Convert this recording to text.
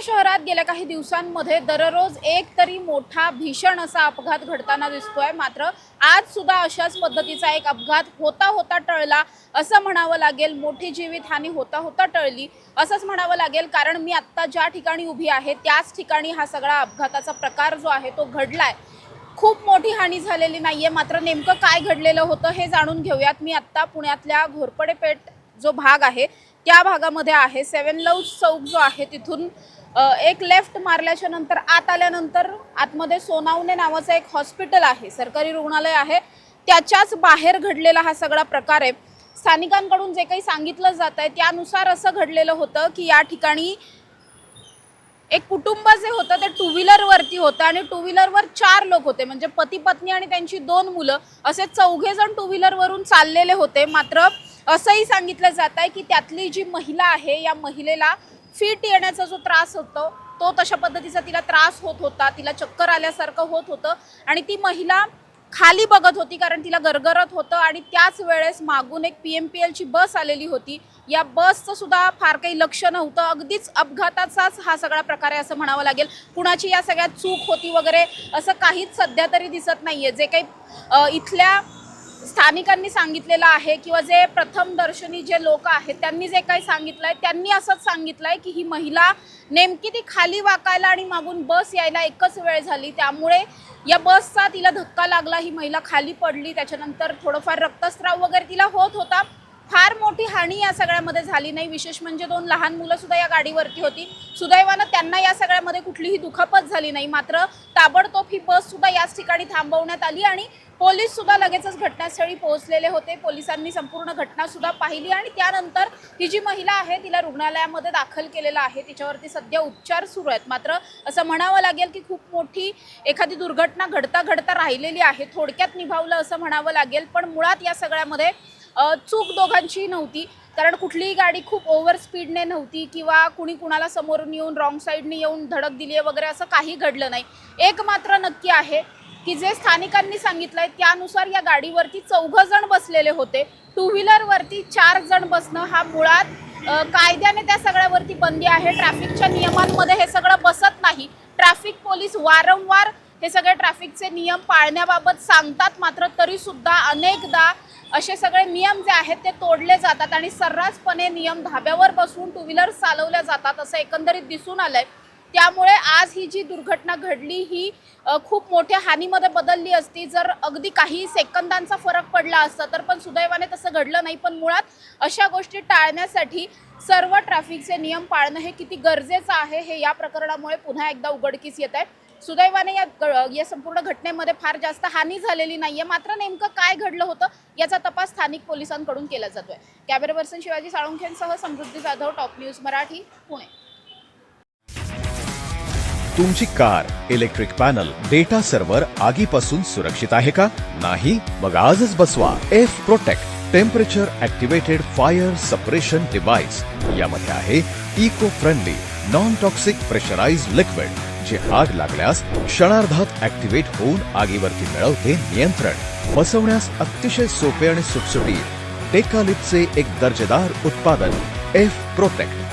शहरात गेल्या काही दिवसांमध्ये दररोज एक तरी मोठा भीषण असा अपघात घडताना दिसतोय। मात्र आज सुद्धा अशाच पद्धतीचा एक अपघात होता टळला असं म्हणावं लागेल। मोठी जीवितहानी होता टळली असंच म्हणावं लागेल, कारण मी आत्ता ज्या ठिकाणी उभी आहे त्याच ठिकाणी हा सगळा अपघाताचा प्रकार जो आहे तो घडलाय। खूप मोठी हानी झालेली नाहीये, मात्र नेमकं काय घडलेलं होतं हे जाणून घेऊयात। मी आत्ता पुण्यातल्या घोरपडे पेठ जो भाग आहे त्या भागामध्ये आहे। सेवन लव्ज चौक जो आहे तिथून एक लेफ्ट मारल्याच्या नंतर आत आल्यानंतर आतमध्ये सोनावणे नावाचं एक हॉस्पिटल आहे, सरकारी रुग्णालय आहे, त्याच्याच बाहेर घडलेला हा सगळा प्रकार आहे। स्थानिकांकडून जे काही सांगितलं जात आहे त्यानुसार असं घडलेलं होतं की या ठिकाणी एक कुटुंब जे होतं ते टू व्हीलरवरती होतं आणि टू व्हीलरवर 4 लोक होते, म्हणजे पती पत्नी आणि त्यांची 2 मुलं असे 4 जण टू व्हीलरवरून चाललेले होते। मात्र असंही सांगितलं जात आहे की त्यातली जी महिला आहे या महिलेला फिट येण्याचा जो त्रास होतो तो तशा पद्धतीचा तिला त्रास होत होता, तिला चक्कर आल्यासारखं होत होतं आणि ती महिला खाली बघत होती कारण तिला गरगरत होतं। आणि त्याच वेळेस मागून एक PMPL ची बस आलेली होती, या बसचं सुद्धा फार काही लक्ष नव्हतं। अगदीच अपघाताचाच हा सगळा प्रकार आहे असं म्हणावं लागेल। कुणाची या सगळ्यात चूक होती वगैरे असं काहीच सध्या तरी दिसत नाहीये। जे काही इथल्या स्थानिकांनी सांगितलेलं आहे किंवा जे प्रथमदर्शनी जे लोक आहेत त्यांनी जे काही सांगितलंय त्यांनी असंच सांगितलंय की ही महिला नेमकी ती खाली वाकायला आणि मागून बस यायला एकच वेळ झाली, त्यामुळे या बसचा तिला धक्का लागला, ही महिला खाली पडली, त्याच्यानंतर थोडंफार रक्तस्राव वगैरे तिला होत होता। फार मोठी हानी या सगळ्यामध्ये झाली नाही। विशेष म्हणजे 2 लहान मुलं सुद्धा या गाडीवरती होती। सुदैवानं त्यांना या सगळ्यामध्ये कुठलीही दुखापत झाली नाही। मात्र ताबडतोब ही बस सुद्धा याच ठिकाणी थांबवण्यात आली आणि पोलीस सुद्धा लगेचच घटनास्थळी पोहोचलेले होते। पोलिसांनी संपूर्ण घटना सुद्धा पाहिली आणि त्यानंतर ही जी महिला आहे तिला रुग्णालयामध्ये दाखल केलेलं आहे, तिच्यावरती सध्या उपचार सुरू आहेत। मात्र असं म्हणावं लागेल की खूप मोठी एखादी दुर्घटना घडता राहिलेली आहे, थोडक्यात निभावलं असं म्हणावं लागेल। पण मुळात या सगळ्यामध्ये चूक दोघांची नव्हती, कारण कुठलीही गाडी खूप ओव्हर स्पीडने नव्हती किंवा कुणी कुणाला समोरून येऊन रॉंग साईडने येऊन धडक दिली आहे वगैरे असं काही घडलं नाही। एक मात्र नक्की आहे की जे स्थानिकांनी सांगितलंय त्यानुसार या गाडीवरती 4 जण बसलेले होते। टू व्हीलरवरती 4 जण बसणं हा मुळात कायद्याने त्या सगळ्यावरती बंदी आहे। ट्रॅफिकच्या नियमांमध्ये हे सगळं बसत नाही। ट्रॅफिक पोलीस वारंवार हे सगळे ट्रॅफिकचे नियम पाळण्याबाबत सांगतात, मात्र तरी सुद्धा अनेकदा असे सगळे नियम जे आहेत ते तोडले जातात आणि सर्रासपणे नियम धाब्यावर बसवून टू व्हीलर चालवल्या जातात असं एकंदरीत दिसून आलंय। त्यामुळे आज ही जी दुर्घटना घडली ही खूप मोठ्या हानीमध्ये बदलली असती जर अगदी काही सेकंदांचा फरक पडला असता तर, पण सुदैवाने तसं घडलं नाही। पण मुळात अशा गोष्टी टाळण्यासाठी सर्व ट्रॅफिकचे नियम पाळणं हे किती गरजेचं आहे हे या प्रकरणामुळे पुन्हा एकदा उघडकीस येत आहे। सुदैवाने या संपूर्ण घटनेमध्ये फार जास्त हानी झालेली नाहीये, मात्र नेमकं काय घडलं होतं याचा तपास स्थानिक पोलिसांकडून केला जातोय। कॅमेरा पर्सन शिवाजी साळुंखेंसह समृद्धी जाधव, टॉप न्यूज मराठी, पुणे। तुमची car, electric panel, data server आगीपासून सुरक्षित आहे का? नाही? मग आजच बसवा F protect temperature activated fire suppression device. यामध्ये आहे eco friendly non toxic pressurised liquid, जे आग लागल्यास क्षणार्धात ॲक्टिवेट होऊन आगीवरती मिळवते नियंत्रण। बसवण्यास अतिशय सोपे आणि सुटसुटीत टेकालिपचे एक दर्जेदार उत्पादन एफ प्रोटेक्ट।